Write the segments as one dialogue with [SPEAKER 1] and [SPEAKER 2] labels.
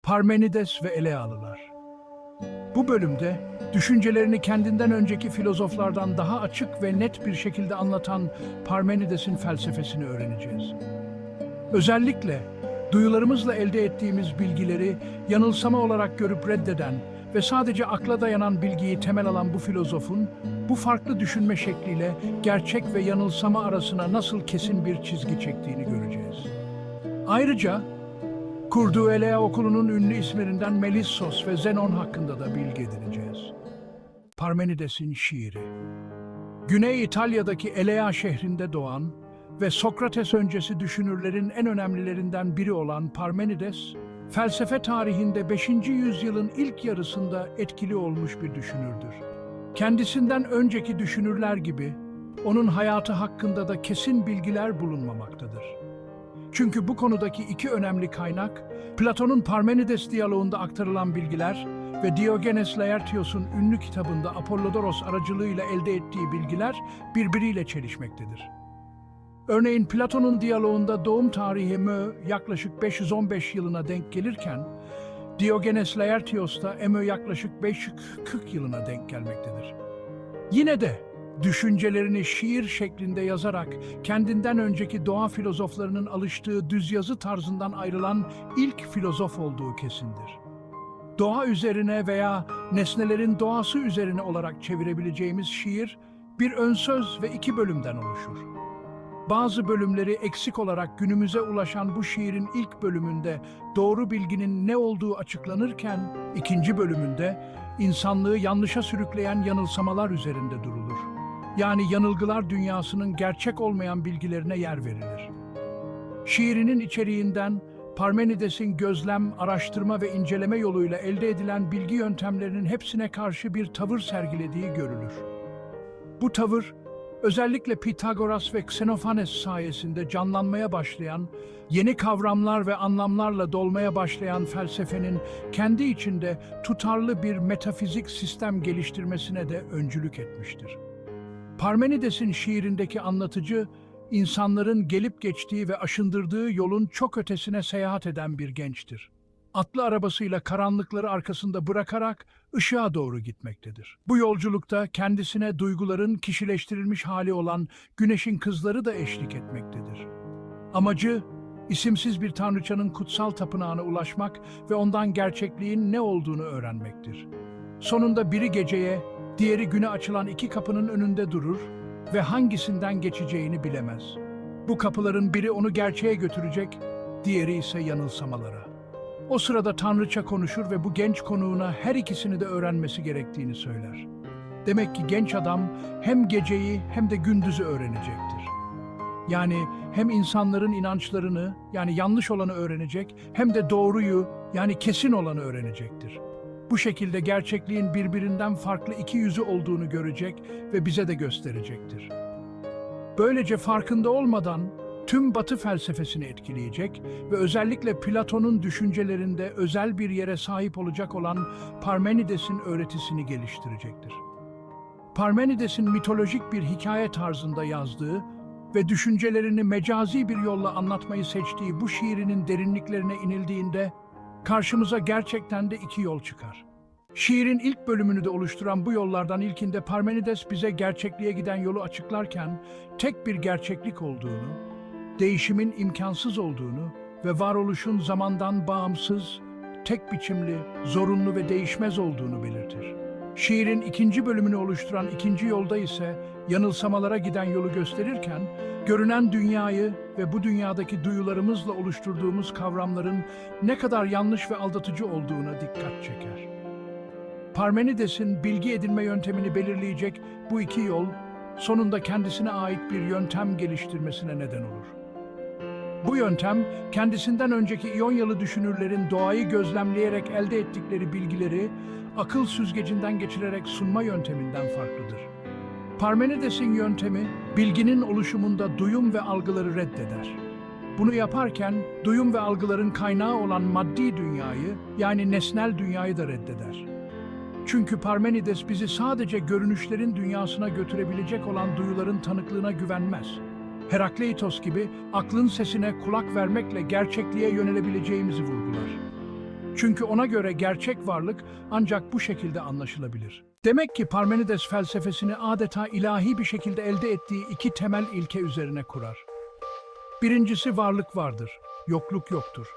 [SPEAKER 1] Parmenides ve Elealılar. Bu bölümde düşüncelerini kendinden önceki filozoflardan daha açık ve net bir şekilde anlatan Parmenides'in felsefesini öğreneceğiz. Özellikle duyularımızla elde ettiğimiz bilgileri yanılsama olarak görüp reddeden ve sadece akla dayanan bilgiyi temel alan bu filozofun, bu farklı düşünme şekliyle gerçek ve yanılsama arasına nasıl kesin bir çizgi çektiğini göreceğiz. Ayrıca, kurduğu Elea okulunun ünlü isimlerinden Melissos ve Zenon hakkında da bilgi edineceğiz. Parmenides'in şiiri. Güney İtalya'daki Elea şehrinde doğan ve Sokrates öncesi düşünürlerin en önemlilerinden biri olan Parmenides, felsefe tarihinde 5. yüzyılın ilk yarısında etkili olmuş bir düşünürdür. Kendisinden önceki düşünürler gibi, onun hayatı hakkında da kesin bilgiler bulunmamaktadır. Çünkü bu konudaki iki önemli kaynak, Platon'un Parmenides diyaloğunda aktarılan bilgiler ve Diogenes Laertios'un ünlü kitabında Apollodoros aracılığıyla elde ettiği bilgiler birbiriyle çelişmektedir. Örneğin Platon'un diyaloğunda doğum tarihi Mö yaklaşık 515 yılına denk gelirken, Diogenes Laertios'ta Mö yaklaşık 540 yılına denk gelmektedir. Yine de düşüncelerini şiir şeklinde yazarak kendinden önceki doğa filozoflarının alıştığı düz yazı tarzından ayrılan ilk filozof olduğu kesindir. Doğa üzerine veya nesnelerin doğası üzerine olarak çevirebileceğimiz şiir, bir önsöz ve iki bölümden oluşur. Bazı bölümleri eksik olarak günümüze ulaşan bu şiirin ilk bölümünde doğru bilginin ne olduğu açıklanırken, ikinci bölümünde insanlığı yanlışa sürükleyen yanılsamalar üzerinde durulur. Yani yanılgılar dünyasının gerçek olmayan bilgilerine yer verilir. Şiirinin içeriğinden Parmenides'in gözlem, araştırma ve inceleme yoluyla elde edilen bilgi yöntemlerinin hepsine karşı bir tavır sergilediği görülür. Bu tavır, özellikle Pitagoras ve Xenophanes sayesinde canlanmaya başlayan, yeni kavramlar ve anlamlarla dolmaya başlayan felsefenin kendi içinde tutarlı bir metafizik sistem geliştirmesine de öncülük etmiştir. Parmenides'in şiirindeki anlatıcı, insanların gelip geçtiği ve aşındırdığı yolun çok ötesine seyahat eden bir gençtir. Atlı arabasıyla karanlıkları arkasında bırakarak ışığa doğru gitmektedir. Bu yolculukta kendisine duyguların kişileştirilmiş hali olan güneşin kızları da eşlik etmektedir. Amacı, isimsiz bir tanrıçanın kutsal tapınağına ulaşmak ve ondan gerçekliğin ne olduğunu öğrenmektir. Sonunda biri geceye, diğeri güne açılan iki kapının önünde durur ve hangisinden geçeceğini bilemez. Bu kapıların biri onu gerçeğe götürecek, diğeri ise yanılsamalara. O sırada tanrıça konuşur ve bu genç konuğuna her ikisini de öğrenmesi gerektiğini söyler. Demek ki genç adam hem geceyi hem de gündüzü öğrenecektir. Yani hem insanların inançlarını, yani yanlış olanı öğrenecek, hem de doğruyu, yani kesin olanı öğrenecektir. Bu şekilde gerçekliğin birbirinden farklı iki yüzü olduğunu görecek ve bize de gösterecektir. Böylece farkında olmadan tüm Batı felsefesini etkileyecek ve özellikle Platon'un düşüncelerinde özel bir yere sahip olacak olan Parmenides'in öğretisini geliştirecektir. Parmenides'in mitolojik bir hikaye tarzında yazdığı ve düşüncelerini mecazi bir yolla anlatmayı seçtiği bu şiirinin derinliklerine inildiğinde karşımıza gerçekten de iki yol çıkar. Şiirin ilk bölümünü de oluşturan bu yollardan ilkinde Parmenides bize gerçekliğe giden yolu açıklarken tek bir gerçeklik olduğunu, değişimin imkansız olduğunu ve varoluşun zamandan bağımsız, tek biçimli, zorunlu ve değişmez olduğunu belirtir. Şiirin ikinci bölümünü oluşturan ikinci yolda ise yanılsamalara giden yolu gösterirken, görünen dünyayı ve bu dünyadaki duyularımızla oluşturduğumuz kavramların ne kadar yanlış ve aldatıcı olduğuna dikkat çeker. Parmenides'in bilgi edinme yöntemini belirleyecek bu iki yol, sonunda kendisine ait bir yöntem geliştirmesine neden olur. Bu yöntem, kendisinden önceki İyonyalı düşünürlerin doğayı gözlemleyerek elde ettikleri bilgileri akıl süzgecinden geçirerek sunma yönteminden farklıdır. Parmenides'in yöntemi, bilginin oluşumunda duyum ve algıları reddeder. Bunu yaparken, duyum ve algıların kaynağı olan maddi dünyayı, yani nesnel dünyayı da reddeder. Çünkü Parmenides bizi sadece görünüşlerin dünyasına götürebilecek olan duyuların tanıklığına güvenmez. Herakleitos gibi aklın sesine kulak vermekle gerçekliğe yönelebileceğimizi vurgular. Çünkü ona göre gerçek varlık ancak bu şekilde anlaşılabilir. Demek ki Parmenides felsefesini adeta ilahi bir şekilde elde ettiği iki temel ilke üzerine kurar. Birincisi varlık vardır, yokluk yoktur.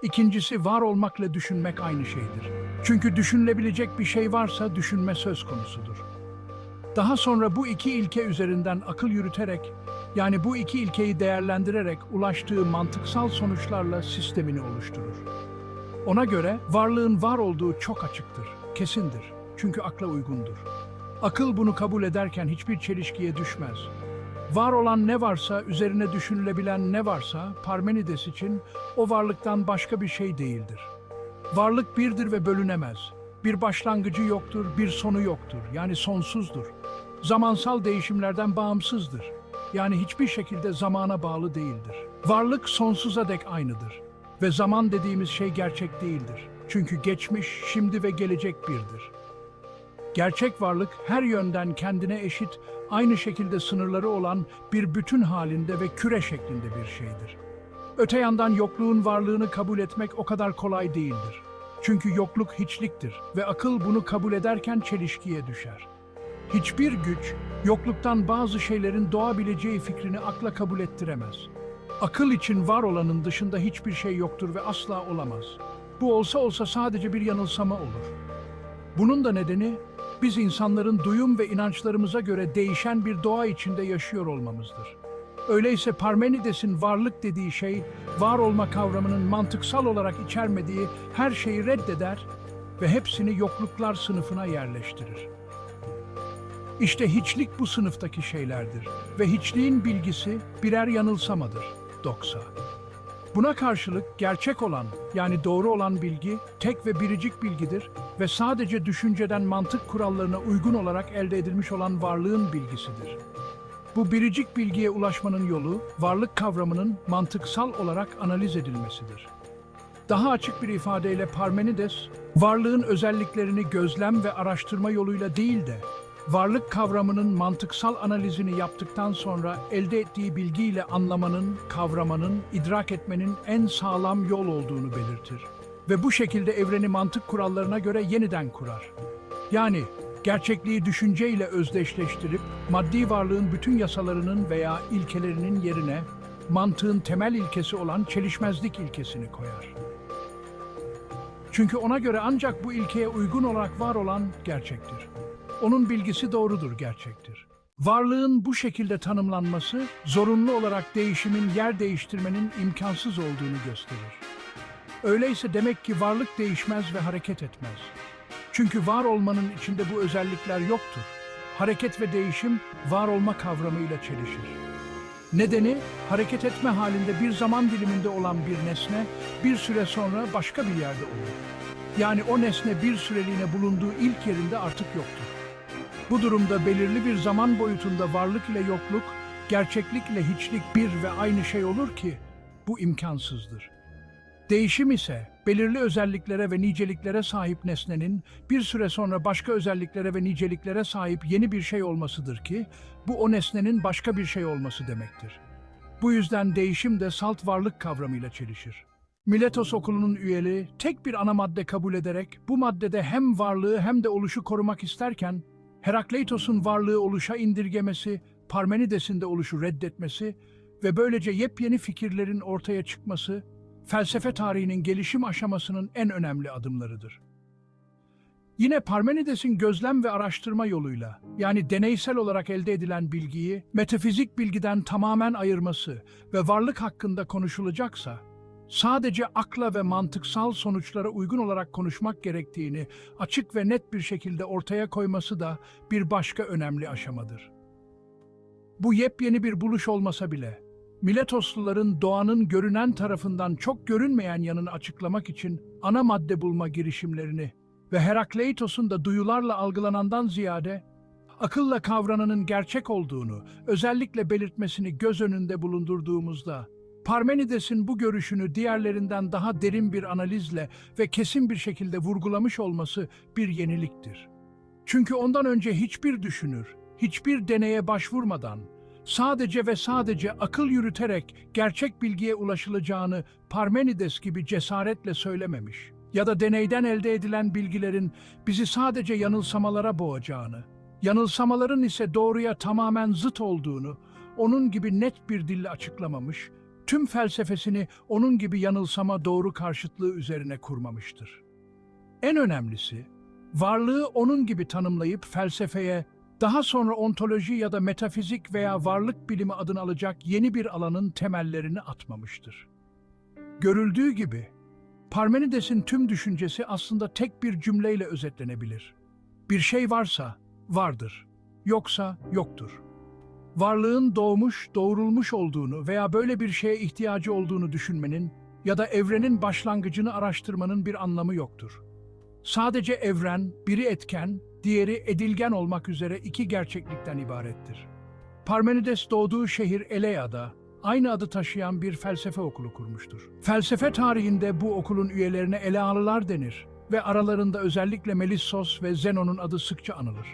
[SPEAKER 1] İkincisi var olmakla düşünmek aynı şeydir. Çünkü düşünülebilecek bir şey varsa düşünme söz konusudur. Daha sonra bu iki ilke üzerinden akıl yürüterek, yani bu iki ilkeyi değerlendirerek ulaştığı mantıksal sonuçlarla sistemini oluşturur. Ona göre varlığın var olduğu çok açıktır, kesindir. Çünkü akla uygundur. Akıl bunu kabul ederken hiçbir çelişkiye düşmez. Var olan ne varsa, üzerine düşünülebilen ne varsa Parmenides için o varlıktan başka bir şey değildir. Varlık birdir ve bölünemez. Bir başlangıcı yoktur, bir sonu yoktur. Yani sonsuzdur. Zamansal değişimlerden bağımsızdır. Yani hiçbir şekilde zamana bağlı değildir. Varlık sonsuza dek aynıdır. Ve zaman dediğimiz şey gerçek değildir. Çünkü geçmiş, şimdi ve gelecek birdir. Gerçek varlık her yönden kendine eşit, aynı şekilde sınırları olan bir bütün halinde ve küre şeklinde bir şeydir. Öte yandan yokluğun varlığını kabul etmek o kadar kolay değildir. Çünkü yokluk hiçliktir ve akıl bunu kabul ederken çelişkiye düşer. Hiçbir güç, yokluktan bazı şeylerin doğabileceği fikrini akla kabul ettiremez. Akıl için var olanın dışında hiçbir şey yoktur ve asla olamaz. Bu olsa sadece bir yanılsama olur. Bunun da nedeni, biz insanların duyum ve inançlarımıza göre değişen bir doğa içinde yaşıyor olmamızdır. Öyleyse Parmenides'in varlık dediği şey, var olma kavramının mantıksal olarak içermediği her şeyi reddeder ve hepsini yokluklar sınıfına yerleştirir. İşte hiçlik bu sınıftaki şeylerdir ve hiçliğin bilgisi birer yanılsamadır, doksa. Buna karşılık gerçek olan, yani doğru olan bilgi, tek ve biricik bilgidir ve sadece düşünceden mantık kurallarına uygun olarak elde edilmiş olan varlığın bilgisidir. Bu biricik bilgiye ulaşmanın yolu, varlık kavramının mantıksal olarak analiz edilmesidir. Daha açık bir ifadeyle Parmenides, varlığın özelliklerini gözlem ve araştırma yoluyla değil de, varlık kavramının mantıksal analizini yaptıktan sonra elde ettiği bilgiyle anlamanın, kavramanın, idrak etmenin en sağlam yol olduğunu belirtir. Ve bu şekilde evreni mantık kurallarına göre yeniden kurar. Yani gerçekliği düşünceyle özdeşleştirip maddi varlığın bütün yasalarının veya ilkelerinin yerine mantığın temel ilkesi olan çelişmezlik ilkesini koyar. Çünkü ona göre ancak bu ilkeye uygun olarak var olan gerçektir. Onun bilgisi doğrudur, gerçektir. Varlığın bu şekilde tanımlanması, zorunlu olarak değişimin, yer değiştirmenin imkansız olduğunu gösterir. Öyleyse demek ki varlık değişmez ve hareket etmez. Çünkü var olmanın içinde bu özellikler yoktur. Hareket ve değişim, var olma kavramıyla çelişir. Nedeni, hareket etme halinde bir zaman diliminde olan bir nesne, bir süre sonra başka bir yerde olur. Yani o nesne bir süreliğine bulunduğu ilk yerinde artık yoktur. Bu durumda belirli bir zaman boyutunda varlık ile yokluk, gerçeklik ile hiçlik bir ve aynı şey olur ki, bu imkansızdır. Değişim ise, belirli özelliklere ve niceliklere sahip nesnenin, bir süre sonra başka özelliklere ve niceliklere sahip yeni bir şey olmasıdır ki, bu o nesnenin başka bir şey olması demektir. Bu yüzden değişim de salt varlık kavramıyla çelişir. Miletos okulunun üyeleri, tek bir ana madde kabul ederek, bu maddede hem varlığı hem de oluşu korumak isterken, Herakleitos'un varlığı oluşa indirgemesi, Parmenides'in de oluşu reddetmesi ve böylece yepyeni fikirlerin ortaya çıkması, felsefe tarihinin gelişim aşamasının en önemli adımlarıdır. Yine Parmenides'in gözlem ve araştırma yoluyla, yani deneysel olarak elde edilen bilgiyi, metafizik bilgiden tamamen ayırması ve varlık hakkında konuşulacaksa, sadece akla ve mantıksal sonuçlara uygun olarak konuşmak gerektiğini açık ve net bir şekilde ortaya koyması da bir başka önemli aşamadır. Bu yepyeni bir buluş olmasa bile, Miletosluların doğanın görünen tarafından çok görünmeyen yanını açıklamak için ana madde bulma girişimlerini ve Herakleitos'un da duyularla algılanandan ziyade akılla kavrananın gerçek olduğunu özellikle belirtmesini göz önünde bulundurduğumuzda, Parmenides'in bu görüşünü diğerlerinden daha derin bir analizle ve kesin bir şekilde vurgulamış olması bir yeniliktir. Çünkü ondan önce hiçbir düşünür, hiçbir deneye başvurmadan, sadece ve sadece akıl yürüterek gerçek bilgiye ulaşılacağını Parmenides gibi cesaretle söylememiş. ya da deneyden elde edilen bilgilerin bizi sadece yanılsamalara boğacağını, yanılsamaların ise doğruya tamamen zıt olduğunu, onun gibi net bir dille açıklamamış, tüm felsefesini onun gibi yanılsama doğru karşıtlığı üzerine kurmamıştır. En önemlisi, varlığı onun gibi tanımlayıp felsefeye, daha sonra ontoloji ya da metafizik veya varlık bilimi adını alacak yeni bir alanın temellerini atmamıştır. Görüldüğü gibi, Parmenides'in tüm düşüncesi aslında tek bir cümleyle özetlenebilir. Bir şey varsa vardır, yoksa yoktur. Varlığın doğmuş, doğrulmuş olduğunu veya böyle bir şeye ihtiyacı olduğunu düşünmenin ya da evrenin başlangıcını araştırmanın bir anlamı yoktur. Sadece evren, biri etken, diğeri edilgen olmak üzere iki gerçeklikten ibarettir. Parmenides doğduğu şehir Elea'da, aynı adı taşıyan bir felsefe okulu kurmuştur. Felsefe tarihinde bu okulun üyelerine Elealılar denir ve aralarında özellikle Melissos ve Zenon'un adı sıkça anılır.